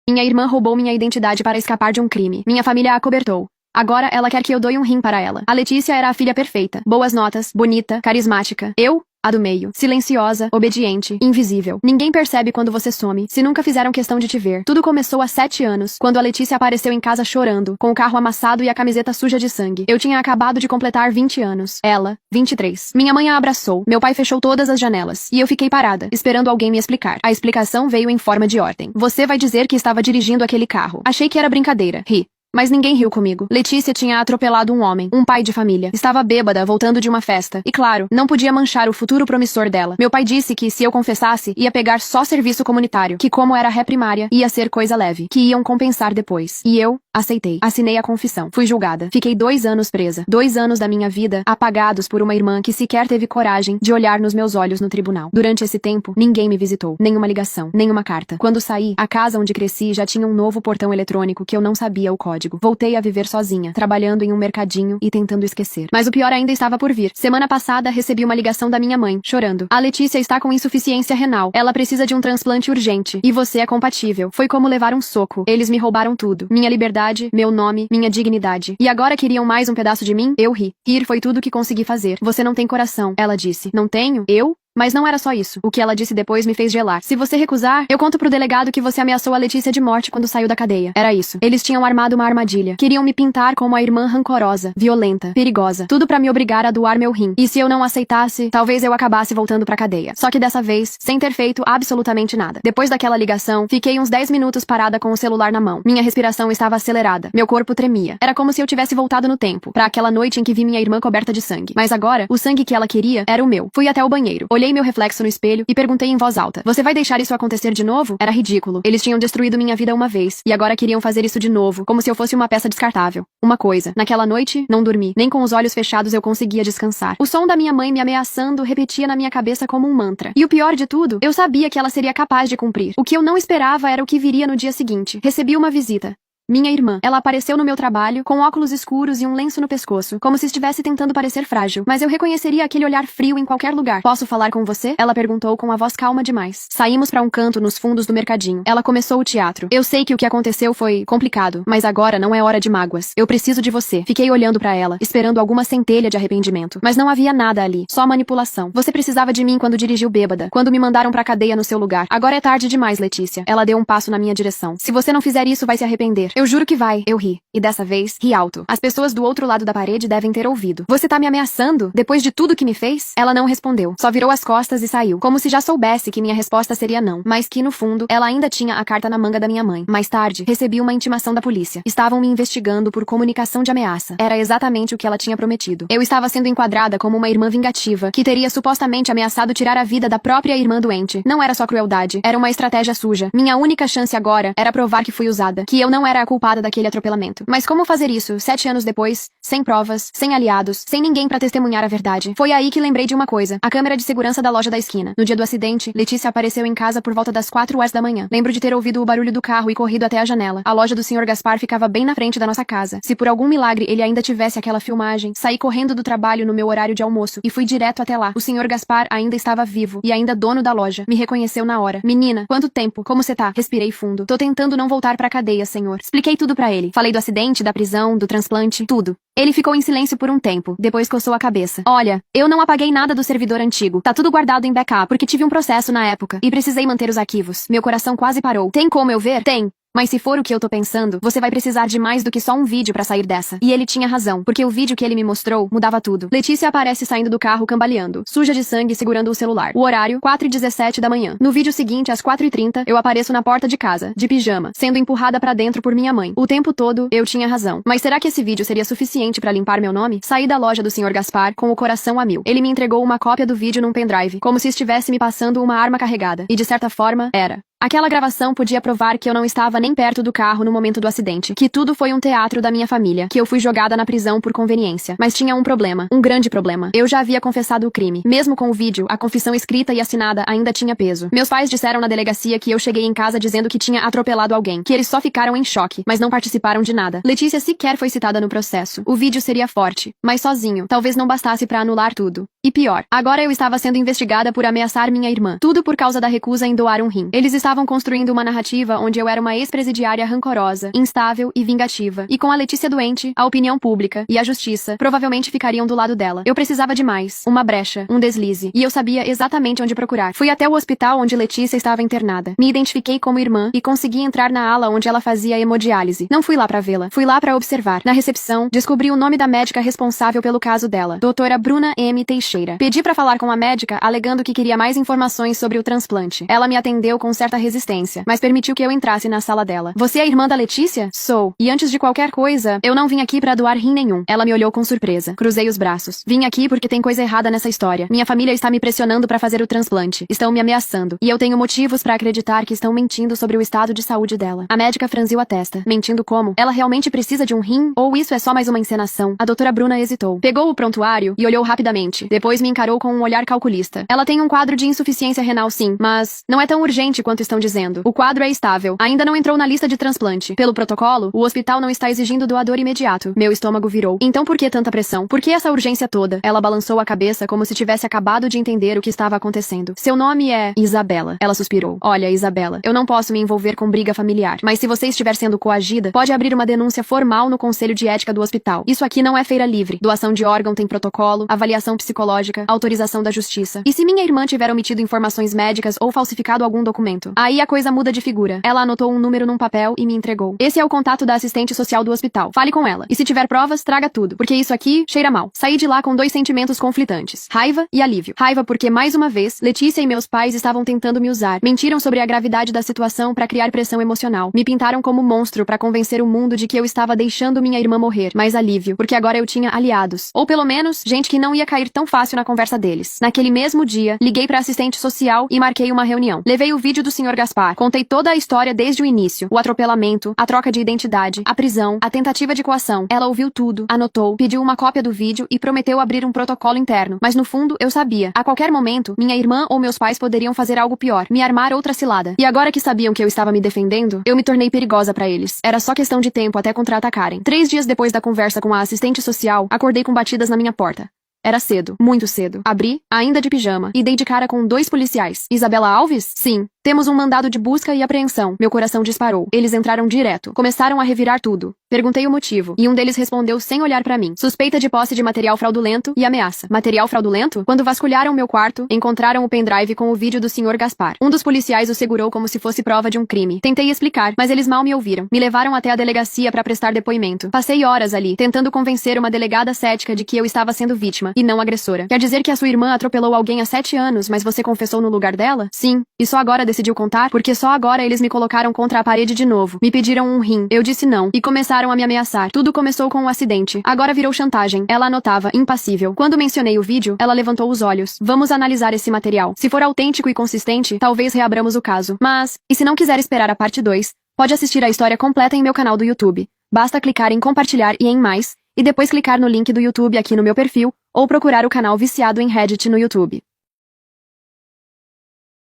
Minha irmã roubou minha identidade para escapar de um crime. Minha família a acobertou. Agora ela quer que eu doe um rim para ela. A Letícia era a filha perfeita. Boas notas, bonita, carismática. Eu? A do meio. Silenciosa, obediente, invisível. Ninguém percebe quando você some, se nunca fizeram questão de te ver. Tudo começou há 7 anos, quando a Letícia apareceu em casa chorando, com o carro amassado e a camiseta suja de sangue. Eu tinha acabado de completar 20 anos. Ela, 23. Minha mãe a abraçou. Meu pai fechou todas as janelas. E eu fiquei parada, esperando alguém me explicar. A explicação veio em forma de ordem. Você vai dizer que estava dirigindo aquele carro. Achei que era brincadeira. Ri. Mas ninguém riu comigo. Letícia tinha atropelado um homem, um pai de família. Estava bêbada, voltando de uma festa. E claro, não podia manchar o futuro promissor dela. Meu pai disse que, se eu confessasse, ia pegar só serviço comunitário. Que, como era ré primária, ia ser coisa leve. Que iam compensar depois. E eu aceitei. Assinei a confissão. Fui julgada. Fiquei 2 anos presa. 2 anos da minha vida apagados por uma irmã que sequer teve coragem de olhar nos meus olhos no tribunal. Durante esse tempo, ninguém me visitou. Nenhuma ligação. Nenhuma carta. Quando saí, a casa onde cresci já tinha um novo portão eletrônico que eu não sabia o código. Voltei a viver sozinha, trabalhando em um mercadinho e tentando esquecer. Mas o pior ainda estava por vir. Semana passada, recebi uma ligação da minha mãe, chorando. A Letícia está com insuficiência renal. Ela precisa de um transplante urgente. E você é compatível. Foi como levar um soco. Eles me roubaram tudo. Minha liberdade, meu nome, minha dignidade. E agora queriam mais um pedaço de mim? Eu ri. Rir foi tudo que consegui fazer. Você não tem coração, ela disse. Não tenho? Eu? Mas não era só isso. O que ela disse depois me fez gelar. Se você recusar, eu conto pro delegado que você ameaçou a Letícia de morte quando saiu da cadeia. Era isso. Eles tinham armado uma armadilha. Queriam me pintar como a irmã rancorosa, violenta, perigosa. Tudo pra me obrigar a doar meu rim. E se eu não aceitasse, talvez eu acabasse voltando pra cadeia. Só que dessa vez, sem ter feito absolutamente nada. Depois daquela ligação, fiquei uns 10 minutos parada com o celular na mão. Minha respiração estava acelerada. Meu corpo tremia. Era como se eu tivesse voltado no tempo, pra aquela noite em que vi minha irmã coberta de sangue. Mas agora, o sangue que ela queria era o meu. Fui até o banheiro. Olhei meu reflexo no espelho e perguntei em voz alta: você vai deixar isso acontecer de novo? Era ridículo. Eles tinham destruído minha vida uma vez, e agora queriam fazer isso de novo, como se eu fosse uma peça descartável. Uma coisa, naquela noite, não dormi. Nem com os olhos fechados eu conseguia descansar. O som da minha mãe me ameaçando repetia na minha cabeça como um mantra. E o pior de tudo, eu sabia que ela seria capaz de cumprir. O que eu não esperava era o que viria no dia seguinte. Recebi uma visita. Minha irmã. Ela apareceu no meu trabalho, com óculos escuros e um lenço no pescoço, como se estivesse tentando parecer frágil. Mas eu reconheceria aquele olhar frio em qualquer lugar. Posso falar com você? Ela perguntou com a voz calma demais. Saímos pra um canto nos fundos do mercadinho. Ela começou o teatro. Eu sei que o que aconteceu foi complicado, mas agora não é hora de mágoas. Eu preciso de você. Fiquei olhando pra ela, esperando alguma centelha de arrependimento. Mas não havia nada ali, só manipulação. Você precisava de mim quando dirigiu bêbada, quando me mandaram pra cadeia no seu lugar. Agora é tarde demais, Letícia. Ela deu um passo na minha direção. Se você não fizer isso, vai se arrepender. Eu juro que vai. Eu ri. E dessa vez, ri alto. As pessoas do outro lado da parede devem ter ouvido. Você tá me ameaçando? Depois de tudo que me fez? Ela não respondeu. Só virou as costas e saiu. Como se já soubesse que minha resposta seria não. Mas que, no fundo, ela ainda tinha a carta na manga da minha mãe. Mais tarde, recebi uma intimação da polícia. Estavam me investigando por comunicação de ameaça. Era exatamente o que ela tinha prometido. Eu estava sendo enquadrada como uma irmã vingativa, que teria supostamente ameaçado tirar a vida da própria irmã doente. Não era só crueldade. Era uma estratégia suja. Minha única chance agora era provar que fui usada. Que eu não era a culpada daquele atropelamento. Mas como fazer isso, 7 anos depois, sem provas, sem aliados, sem ninguém pra testemunhar a verdade? Foi aí que lembrei de uma coisa: a câmera de segurança da loja da esquina. No dia do acidente, Letícia apareceu em casa por volta das 4 horas da manhã. Lembro de ter ouvido o barulho do carro e corrido até a janela. A loja do Sr. Gaspar ficava bem na frente da nossa casa. Se por algum milagre ele ainda tivesse aquela filmagem, saí correndo do trabalho no meu horário de almoço e fui direto até lá. O Sr. Gaspar ainda estava vivo e ainda dono da loja. Me reconheceu na hora. Menina, quanto tempo? Como você tá? Respirei fundo. Tô tentando não voltar pra cadeia, senhor. Expliquei tudo pra ele. Falei do acidente, da prisão, do transplante, tudo. Ele ficou em silêncio por um tempo, depois coçou a cabeça. Olha, eu não apaguei nada do servidor antigo. Tá tudo guardado em backup, porque tive um processo na época, e precisei manter os arquivos. Meu coração quase parou. Tem como eu ver? Tem. Mas se for o que eu tô pensando, você vai precisar de mais do que só um vídeo pra sair dessa. E ele tinha razão, porque o vídeo que ele me mostrou mudava tudo. Letícia aparece saindo do carro cambaleando, suja de sangue segurando o celular. O horário, 4h17 da manhã. No vídeo seguinte, às 4h30, eu apareço na porta de casa, de pijama, sendo empurrada pra dentro por minha mãe. O tempo todo, eu tinha razão. Mas será que esse vídeo seria suficiente pra limpar meu nome? Saí da loja do Sr. Gaspar com o coração a mil. Ele me entregou uma cópia do vídeo num pendrive, como se estivesse me passando uma arma carregada. E de certa forma, era. Aquela gravação podia provar que eu não estava nem perto do carro no momento do acidente, que tudo foi um teatro da minha família, que eu fui jogada na prisão por conveniência. Mas tinha um problema, um grande problema. Eu já havia confessado o crime. Mesmo com o vídeo, a confissão escrita e assinada ainda tinha peso. Meus pais disseram na delegacia que eu cheguei em casa dizendo que tinha atropelado alguém, que eles só ficaram em choque, mas não participaram de nada. Letícia sequer foi citada no processo. O vídeo seria forte, mas sozinho, talvez não bastasse pra anular tudo. E pior, agora eu estava sendo investigada por ameaçar minha irmã. Tudo por causa da recusa em doar um rim. Eles estavam Estavam construindo uma narrativa onde eu era uma ex-presidiária rancorosa, instável e vingativa. E com a Letícia doente, a opinião pública e a justiça provavelmente ficariam do lado dela. Eu precisava de mais. Uma brecha, um deslize. E eu sabia exatamente onde procurar. Fui até o hospital onde Letícia estava internada. Me identifiquei como irmã e consegui entrar na ala onde ela fazia hemodiálise. Não fui lá pra vê-la. Fui lá pra observar. Na recepção, descobri o nome da médica responsável pelo caso dela, doutora Bruna M. Teixeira. Pedi pra falar com a médica, alegando que queria mais informações sobre o transplante. Ela me atendeu com certa resistência, mas permitiu que eu entrasse na sala dela. Você é a irmã da Letícia? Sou. E antes de qualquer coisa, eu não vim aqui pra doar rim nenhum. Ela me olhou com surpresa. Cruzei os braços. Vim aqui porque tem coisa errada nessa história. Minha família está me pressionando pra fazer o transplante. Estão me ameaçando. E eu tenho motivos pra acreditar que estão mentindo sobre o estado de saúde dela. A médica franziu a testa. Mentindo como? Ela realmente precisa de um rim? Ou isso é só mais uma encenação? A doutora Bruna hesitou. Pegou o prontuário e olhou rapidamente. Depois me encarou com um olhar calculista. Ela tem um quadro de insuficiência renal sim, mas não é tão urgente quanto estão dizendo. O quadro é estável. Ainda não entrou na lista de transplante. Pelo protocolo, o hospital não está exigindo doador imediato. Meu estômago virou. Então por que tanta pressão? Por que essa urgência toda? Ela balançou a cabeça como se tivesse acabado de entender o que estava acontecendo. Seu nome é Isabela. Ela suspirou. Olha, Isabela, eu não posso me envolver com briga familiar, mas se você estiver sendo coagida, pode abrir uma denúncia formal no Conselho de Ética do hospital. Isso aqui não é feira livre. Doação de órgão tem protocolo, avaliação psicológica, autorização da justiça. E se minha irmã tiver omitido informações médicas ou falsificado algum documento? Aí a coisa muda de figura. Ela anotou um número num papel e me entregou. Esse é o contato da assistente social do hospital. Fale com ela. E se tiver provas, traga tudo, porque isso aqui cheira mal. Saí de lá com dois sentimentos conflitantes: raiva e alívio. Raiva porque, mais uma vez, Letícia e meus pais estavam tentando me usar. Mentiram sobre a gravidade da situação pra criar pressão emocional. Me pintaram como monstro pra convencer o mundo de que eu estava deixando minha irmã morrer. Mas alívio, porque agora eu tinha aliados. Ou pelo menos, gente que não ia cair tão fácil na conversa deles. Naquele mesmo dia, liguei pra assistente social e marquei uma reunião. Levei o vídeo do Sr. Gaspar. Contei toda a história desde o início. O atropelamento, a troca de identidade, a prisão, a tentativa de coação. Ela ouviu tudo, anotou, pediu uma cópia do vídeo e prometeu abrir um protocolo interno. Mas no fundo, eu sabia. A qualquer momento, minha irmã ou meus pais poderiam fazer algo pior. Me armar outra cilada. E agora que sabiam que eu estava me defendendo, eu me tornei perigosa pra eles. Era só questão de tempo até contra-atacarem. 3 dias depois da conversa com a assistente social, acordei com batidas na minha porta. Era cedo, muito cedo. Abri, ainda de pijama, e dei de cara com 2 policiais. Isabela Alves? Sim. Temos um mandado de busca e apreensão. Meu coração disparou. Eles entraram direto. Começaram a revirar tudo. Perguntei o motivo, e um deles respondeu sem olhar pra mim. Suspeita de posse de material fraudulento e ameaça. Material fraudulento? Quando vasculharam meu quarto, encontraram o pendrive com o vídeo do Sr. Gaspar. Um dos policiais o segurou como se fosse prova de um crime. Tentei explicar, mas eles mal me ouviram. Me levaram até a delegacia pra prestar depoimento. Passei horas ali, tentando convencer uma delegada cética de que eu estava sendo vítima, e não agressora. Quer dizer que a sua irmã atropelou alguém há 7 anos, mas você confessou no lugar dela? Sim. E só agora decidiu contar? Porque só agora eles me colocaram contra a parede de novo. Me pediram um rim. Eu disse não. E começaram a me ameaçar. Tudo começou com um acidente. Agora virou chantagem. Ela anotava, impassível. Quando mencionei o vídeo, ela levantou os olhos. Vamos analisar esse material. Se for autêntico e consistente, talvez reabramos o caso. Mas, e se não quiser esperar a parte 2, pode assistir a história completa em meu canal do YouTube. Basta clicar em compartilhar e em mais, e depois clicar no link do YouTube aqui no meu perfil, ou procurar o canal Viciado em Reddit no YouTube.